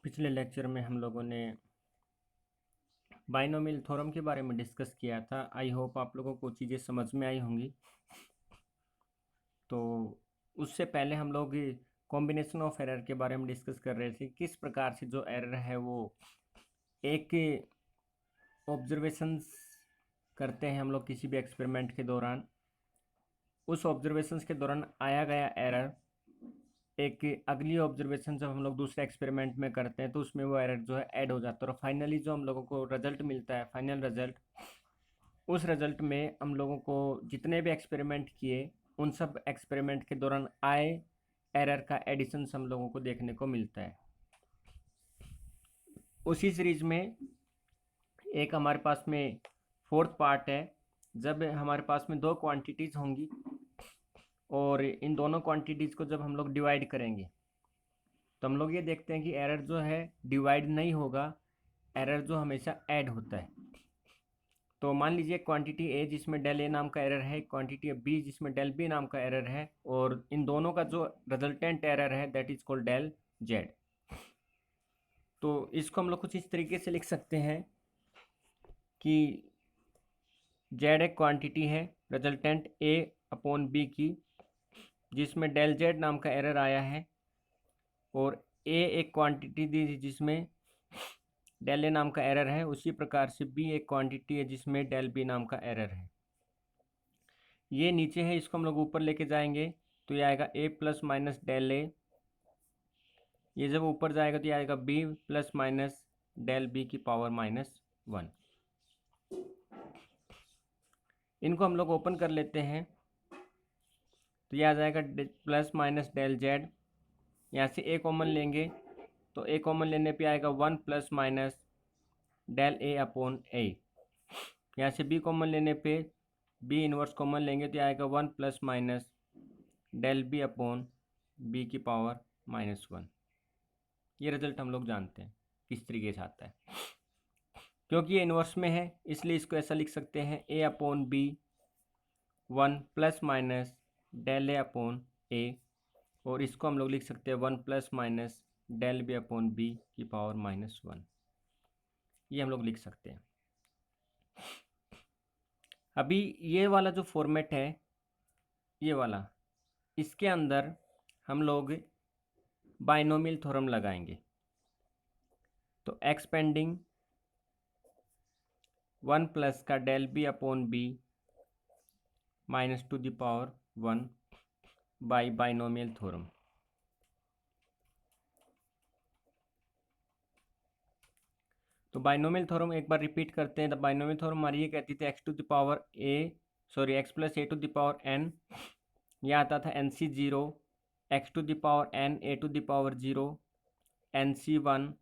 पिछले लेक्चर में हम लोगों ने बाइनोमियल थ्योरम के बारे में डिस्कस किया था। आई होप आप लोगों को चीज़ें समझ में आई होंगी। तो उससे पहले हम लोग कॉम्बिनेशन ऑफ एरर के बारे में डिस्कस कर रहे थे, किस प्रकार से जो एरर है वो एक ऑब्जर्वेशंस करते हैं हम लोग किसी भी एक्सपेरिमेंट के दौरान। उस ऑब्जर्वेशंस के दौरान आया गया एरर एक अगली ऑब्जर्वेशन जब हम लोग दूसरे एक्सपेरिमेंट में करते हैं तो उसमें वो एरर जो है ऐड हो जाता है, और फाइनली जो हम लोगों को रिजल्ट मिलता है, फाइनल रिजल्ट, उस रिजल्ट में हम लोगों को जितने भी एक्सपेरिमेंट किए उन सब एक्सपेरिमेंट के दौरान आए एरर का एडिशन हम लोगों को देखने को मिलता है। उसी सीरीज में एक हमारे पास में फोर्थ पार्ट है, जब हमारे पास में दो क्वांटिटीज़ होंगी और इन दोनों क्वांटिटीज़ को जब हम लोग डिवाइड करेंगे तो हम लोग ये देखते हैं कि एरर जो है डिवाइड नहीं होगा, एरर जो हमेशा ऐड होता है। तो मान लीजिए क्वांटिटी ए जिसमें डेल ए नाम का एरर है, क्वांटिटी बी जिसमें डेल बी नाम का एरर है, और इन दोनों का जो रिजल्टेंट एरर है that is called del Z. तो इसको हम लोग कुछ इस तरीके से लिख सकते हैं कि जेड एक क्वांटिटी है रिजल्टेंट ए अपॉन बी की जिसमें डेल जेड नाम का एरर आया है, और ए एक क्वांटिटी दी जिसमें डेल ए नाम का एरर है, उसी प्रकार से बी एक क्वांटिटी है जिसमें डेल बी नाम का एरर है। ये नीचे है, इसको हम लोग ऊपर लेके जाएंगे तो ये आएगा A plus minus del A. ये जब ऊपर जाएगा तो ये आएगा B plus minus del B की पावर -1। इनको हम लोग ओपन कर लेते हैं तो ये आ जाएगा प्लस माइनस डेल जेड। यहाँ से ए कॉमन लेंगे तो ए कॉमन लेने पे आएगा 1 plus minus del A upon ए। यहाँ से बी कॉमन लेने पे बी इनवर्स कॉमन लेंगे तो आएगा 1 plus minus del B upon B की पावर -1। ये रिजल्ट हम लोग जानते हैं किस तरीके से आता है। क्योंकि ये इनवर्स में है इसलिए इसको ऐसा लिख सकते हैं A upon B 1 plus minus del A upon A, और इसको हम लोग लिख सकते हैं 1 plus minus del B upon B की पावर -1। ये हम लोग लिख सकते हैं। अभी ये वाला जो फॉर्मेट है, ये वाला, इसके अंदर हम लोग बाइनोमियल थ्योरम लगाएंगे। तो एक्सपेंडिंग 1 प्लस का del B upon B -2 by binomial theorem. तो बाइनोमियल थ्योरम एक बार रिपीट करते हैं। तो बाइनोमियल थ्योरम हमारी ये कहती थी X plus A to the power N, यह आता था N C 0, X to the power N A to the power 0, N C 1,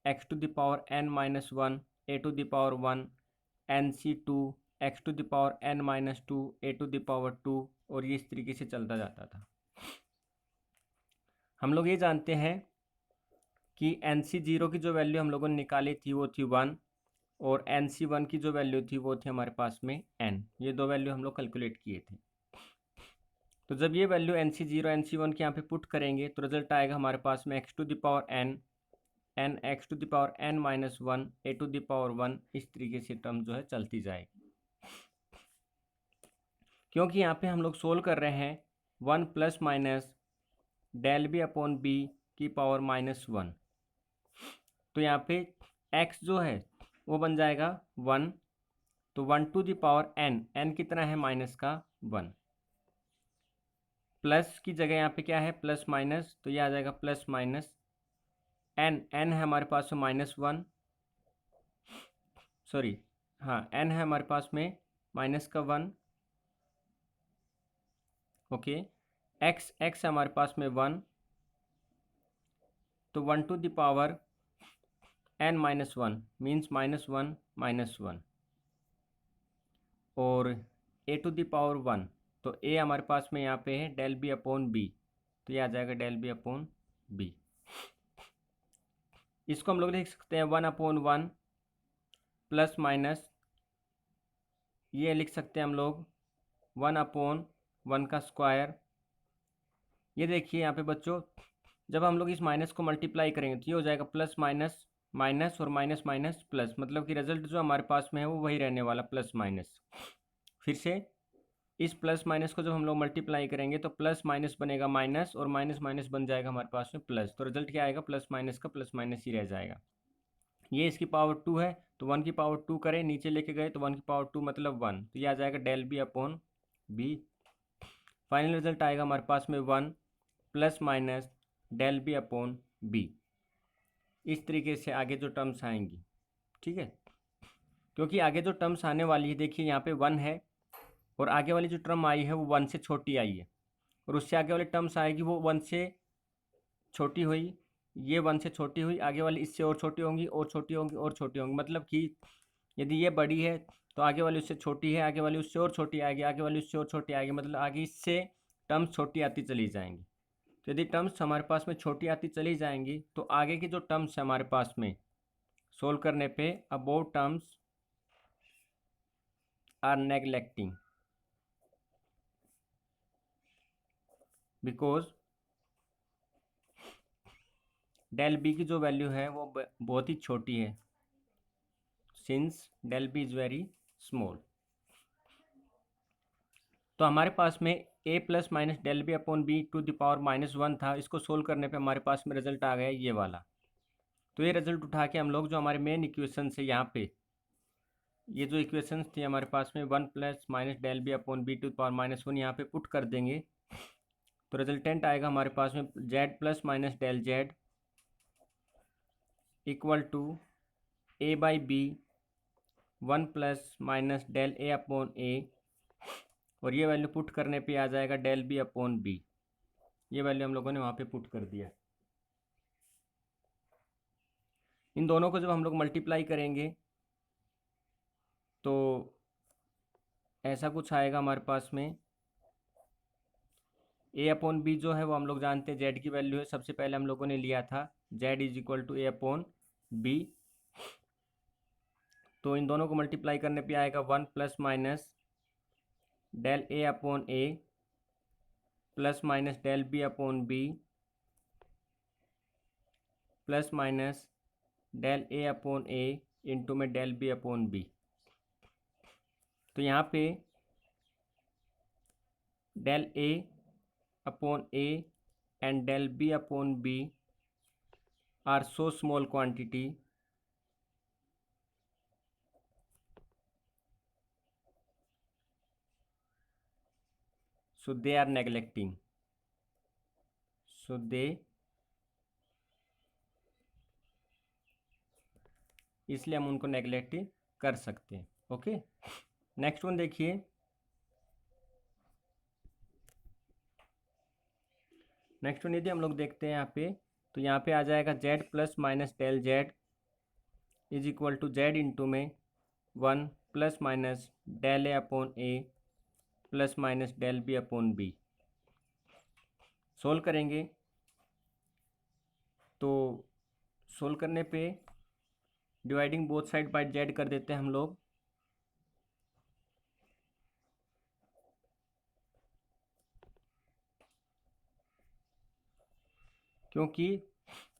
X to the power N -1 A to the power 1, N C 2, X to the power N -2 A to the power 2, और ये इस तरीके से चलता जाता था। हम लोग ये जानते हैं कि एन सी 0 की जो वैल्यू हम लोगों ने निकाली थी वो थी 1, और एन सी 1 की जो वैल्यू थी वो थी हमारे पास में n। ये दो वैल्यू हम लोग कैलकुलेट किए थे। तो जब ये value N C 0 N C 1 के यहाँ पे पुट करेंगे तो रिजल्ट आएगा हमारे पास में X to the power N, N X to the power N -1 A to the power 1, इस तरीके से टर्म जो है चलती जाएगी। क्योंकि यहाँ पे हम लोग सोल्व कर रहे हैं 1 plus minus del B upon B की पावर -1, तो यहाँ पे x जो है वो बन जाएगा 1, तो 1 to the power n, n कितना है -1, प्लस की जगह यहाँ पे क्या है प्लस माइनस, तो ये आ जाएगा प्लस माइनस n, n है हमारे पास में -1, सॉरी हाँ n है हमारे पास में -1, ओके, x x है हमारे पास में 1, तो 1 to the power n -1 means -1 -1, और a टू द पावर 1, तो a हमारे पास में यहाँ पे है डेल बी अपॉन बी, तो ये आ जाएगा डेल बी अपॉन बी। इसको हम लोग लिख सकते हैं 1/1 प्लस माइनस, ये लिख सकते हैं हम लोग 1/1 का स्क्वायर। ये देखिए यहाँ पे बच्चों जब हम लोग इस माइनस को मल्टीप्लाई करेंगे तो ये हो जाएगा प्लस माइनस माइनस और माइनस माइनस प्लस, मतलब कि रिजल्ट जो हमारे पास में है वो वही रहने वाला, प्लस माइनस। फिर से इस प्लस माइनस को जब हम लोग मल्टीप्लाई करेंगे तो प्लस माइनस बनेगा माइनस और माइनस माइनस बन जाएगा हमारे पास में प्लस, तो रिजल्ट क्या आएगा, प्लस माइनस का प्लस माइनस ही रह जाएगा। ये इसकी पावर 2 है तो 1 की पावर 2 करें, नीचे लेके गए तो 1 की पावर 2 मतलब 1, तो ये आ जाएगा del B upon B. Final result आएगा हमारे पास में 1 plus minus del B upon B. इस तरीके से आगे जो टर्म्स आएंगी, ठीक है, क्योंकि आगे जो टर्म्स आने वाली है, देखिए यहाँ पे 1 है और आगे वाली जो टर्म आई है वो 1 से छोटी आई है, और उससे आगे वाली टर्म्स आएगी वो 1 से छोटी हुई, ये 1 से छोटी हुई, आगे वाली इससे और छोटी होंगी और छोटी होंगी और छोटी होंगी, मतलब कि यदि ये बड़ी है तो आगे वाली उससे छोटी है, आगे वाली उससे और छोटी आएगी, आगे वाली उससे और छोटी आएगी, मतलब आगे इससे टर्म्स छोटी आती चली जाएंगी। तो यदि टर्म्स हमारे पास में छोटी आती चली जाएंगी तो आगे की जो टर्म्स है हमारे पास में सोल्व करने पे above terms are neglecting, because del B की जो वैल्यू है वो बहुत ही छोटी है, since del B is very small. तो हमारे पास में A plus minus del B upon B to the power -1 था, इसको सोल्व करने पे हमारे पास में रिजल्ट आ गया ये वाला। तो ये रिजल्ट उठा के हम लोग जो हमारे मेन इक्वेशन है यहाँ पे, ये जो इक्वेशंस थी हमारे पास में 1 plus minus del B upon B to power -1 यहाँ पे पुट कर देंगे, तो रिजल्टेंट आएगा हमारे पास में Z plus minus del Z equal to A by B 1 plus minus del A upon A, और ये वैल्यू पुट करने पे आ जाएगा डेल बी अपॉन बी। ये वैल्यू हम लोगों ने वहाँ पे पुट कर दिया। इन दोनों को जब हम लोग मल्टीप्लाई करेंगे तो ऐसा कुछ आएगा हमारे पास में, ए अपॉन बी जो है वो हम लोग जानते हैं जेड की वैल्यू है, सबसे पहले हम लोगों ने लिया था Z is equal to A upon B, तो इन दोनों को मल्टीप्लाई करने पे आएगा 1 plus minus del A upon A plus minus del B upon B plus minus del A upon A into में डेल बी अपॉन बी। तो यहाँ पे del A upon A and del B upon B are so small quantity so they are neglecting, so they, इसलिए हम उनको neglect कर सकते हैं। ओके, नेक्स्ट वन देखिए, नेक्स्ट वन यदि हम लोग देखते हैं यहाँ पे, तो यहाँ पे आ जाएगा Z plus minus del Z is equal to Z into में 1 plus minus del A upon A plus minus del B upon B. Solve करेंगे तो सोल्व करने पे dividing both side by Z कर देते हैं हम लोग, क्योंकि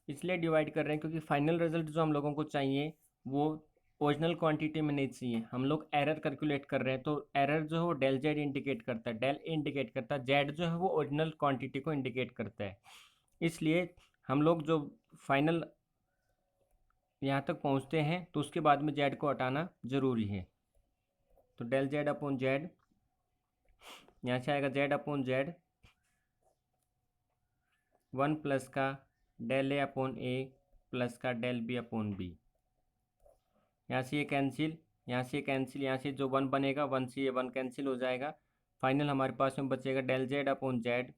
इसलिए डिवाइड कर रहे हैं क्योंकि फाइनल रिजल्ट जो हम लोगों को चाहिए वो ओरिजिनल क्वांटिटी में नहीं चाहिए, हम लोग एरर कैलकुलेट कर रहे हैं, तो एरर जो है वो डेल जेड इंडिकेट करता है, डेल ए इंडिकेट करता है, जेड जो है वो ओरिजिनल क्वांटिटी को इंडिकेट करता है। इसलिए हम लोग जो फाइनल यहाँ तक पहुँचते हैं तो उसके बाद में जेड को हटाना ज़रूरी है, तो डेल जेड अपॉन जेड, यहाँ से आएगा जेड अपॉन जेड 1 प्लस का del A upon A plus का डेल बी अपॉन बी। यहाँ से ये कैंसिल, यहाँ से कैंसिल, यहाँ से जो 1 बनेगा 1 से ये 1 कैंसिल हो जाएगा, फाइनल हमारे पास में बचेगा del Z upon Z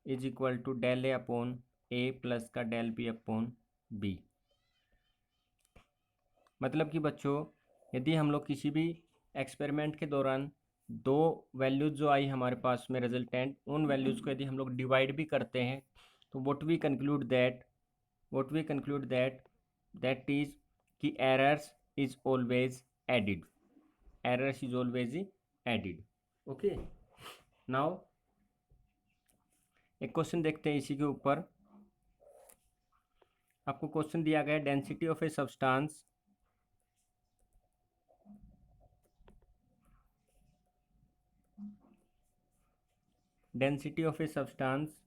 is equal to del A upon A plus का डेल बी अपॉन बी। मतलब कि बच्चों यदि हम लोग किसी भी एक्सपेरिमेंट के दौरान दो वैल्यूज़ जो आई हमारे पास में रिजल्टेंट, उन वैल्यूज़ को यदि हम लोग डिवाइड भी करते हैं तो what we conclude that is कि errors is always added, errors is always added. Okay, now एक क्वेश्चन देखते हैं इसी के ऊपर, आपको क्वेश्चन दिया गया है density of a substance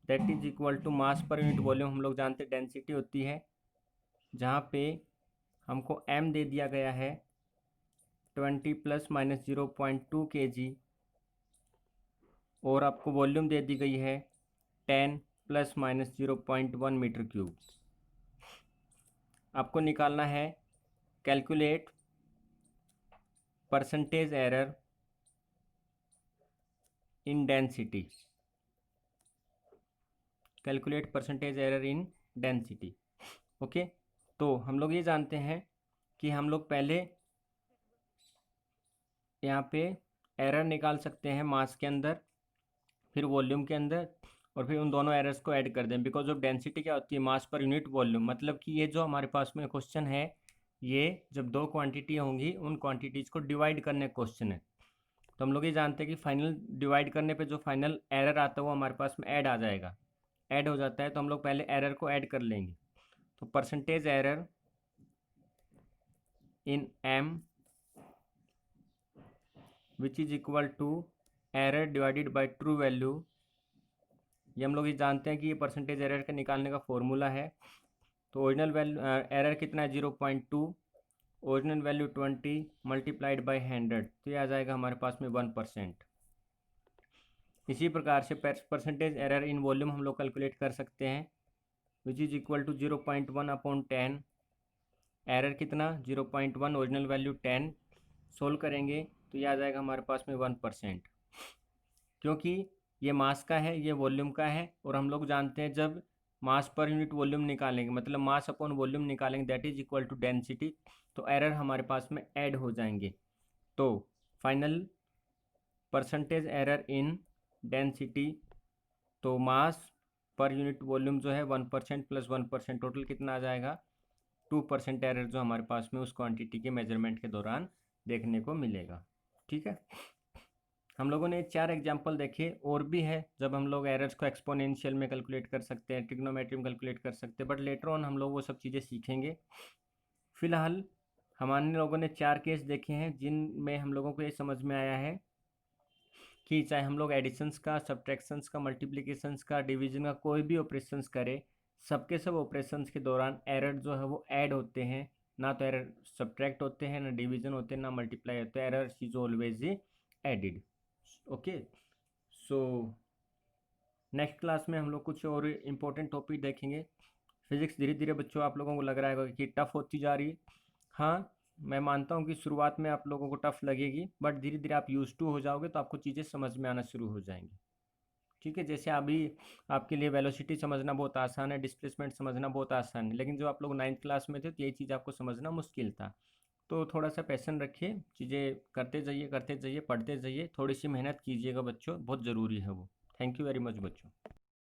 that is equal to mass per unit volume. हम लोग जानते हैं डेंसिटी होती है जहाँ पे हमको m दे दिया गया है 20 ± 0.2 kg और आपको वॉल्यूम दे दी गई है 10 ± 0.1 मीटर क्यूब। आपको निकालना है calculate percentage error in density. Calculate percentage error in density. Okay, तो हम लोग ये जानते हैं कि हम लोग पहले यहाँ पे एरर निकाल सकते हैं मास के अंदर, फिर वॉल्यूम के अंदर, और फिर उन दोनों एरर्स को ऐड कर दें। बिकॉज ऑफ डेंसिटी क्या होती है, मास पर यूनिट वॉल्यूम। मतलब कि ये जो हमारे पास में क्वेश्चन है, ये जब दो क्वांटिटी होंगी उन क्वांटिटीज़ को डिवाइड करने का क्वेश्चन है। तो हम लोग ये जानते हैं कि फाइनल डिवाइड करने पे जो फाइनल एरर आता है वो हमारे पास में ऐड आ जाएगा, ऐड हो जाता है। तो हम लोग पहले एरर को ऐड कर लेंगे। तो percentage error in m which is equal to error divided by true value. ये हम लोग ये जानते हैं कि ये परसेंटेज एरर का निकालने का फॉर्मूला है। तो ओरिजिनल वैल्यू एरर कितना है 0.2, ओरिजिनल वैल्यू 20 मल्टीप्लाइड बाय 100, तो ये आ जाएगा हमारे पास में 1%। इसी प्रकार से परसेंटेज एरर इन वॉल्यूम हम लोग कैलकुलेट कर सकते हैं, which is equal to 0.1/10। Error कितना 0.1, ओरिजिनल वैल्यू 10, सोल्व करेंगे तो ये आ जाएगा हमारे पास में 1%। क्योंकि ये मास का है, ये वॉल्यूम का है, और हम लोग जानते हैं जब मास पर यूनिट वॉल्यूम निकालेंगे, मतलब मास अपॉन वॉल्यूम निकालेंगे, that is equal to density, तो एरर हमारे पास में ऐड हो जाएंगे। तो final percentage error in density, तो मास पर यूनिट वॉल्यूम जो है 1% + 1%, टोटल कितना आ जाएगा 2% एरर जो हमारे पास में उस क्वांटिटी के मेजरमेंट के दौरान देखने को मिलेगा। ठीक है, हम लोगों ने 4 एग्जाम्पल देखे, और भी है जब हम लोग एरर्स को एक्सपोनेंशियल में कैलकुलेट कर सकते हैं, ट्रिग्नोमेट्री में कैलकुलेट कर सकते हैं, बट लेटर ऑन हम लोग वो सब चीज़ें सीखेंगे। फिलहाल हमारे लोगों ने 4 केस देखे हैं जिनमें हम लोगों को ये समझ में आया है कि चाहे हम लोग एडिशंस का, सब्ट्रैक्शंस का, मल्टीप्लिकेशंस का, डिवीजन का कोई भी ऑपरेशंस करें, सबके सब ऑपरेशंस के दौरान एरर जो है वो ऐड होते हैं। ना तो एरर सब्ट्रैक्ट होते हैं, ना डिवीजन होते हैं, ना मल्टीप्लाई होते हैं। Error is always added. Okay, so next class में हम लोग कुछ और इम्पोर्टेंट टॉपिक देखेंगे। फिजिक्स धीरे धीरे बच्चों आप लोगों को लग रहा है कि टफ होती जा रही है। हाँ, मैं मानता हूँ कि शुरुआत में आप लोगों को टफ लगेगी, बट धीरे धीरे आप यूज टू हो जाओगे तो आपको चीज़ें समझ में आना शुरू हो जाएंगी। ठीक है, जैसे अभी आपके लिए वेलोसिटी समझना बहुत आसान है, डिस्प्लेसमेंट समझना बहुत आसान है, लेकिन जो आप लोग 9th क्लास में थे तो यही चीज़ आपको समझना मुश्किल था। तो थोड़ा सा पैशन रखिए, चीज़ें करते जाइए, पढ़ते जाइए, थोड़ी सी मेहनत कीजिएगा बच्चों, बहुत ज़रूरी है वो। थैंक यू वेरी मच बच्चों।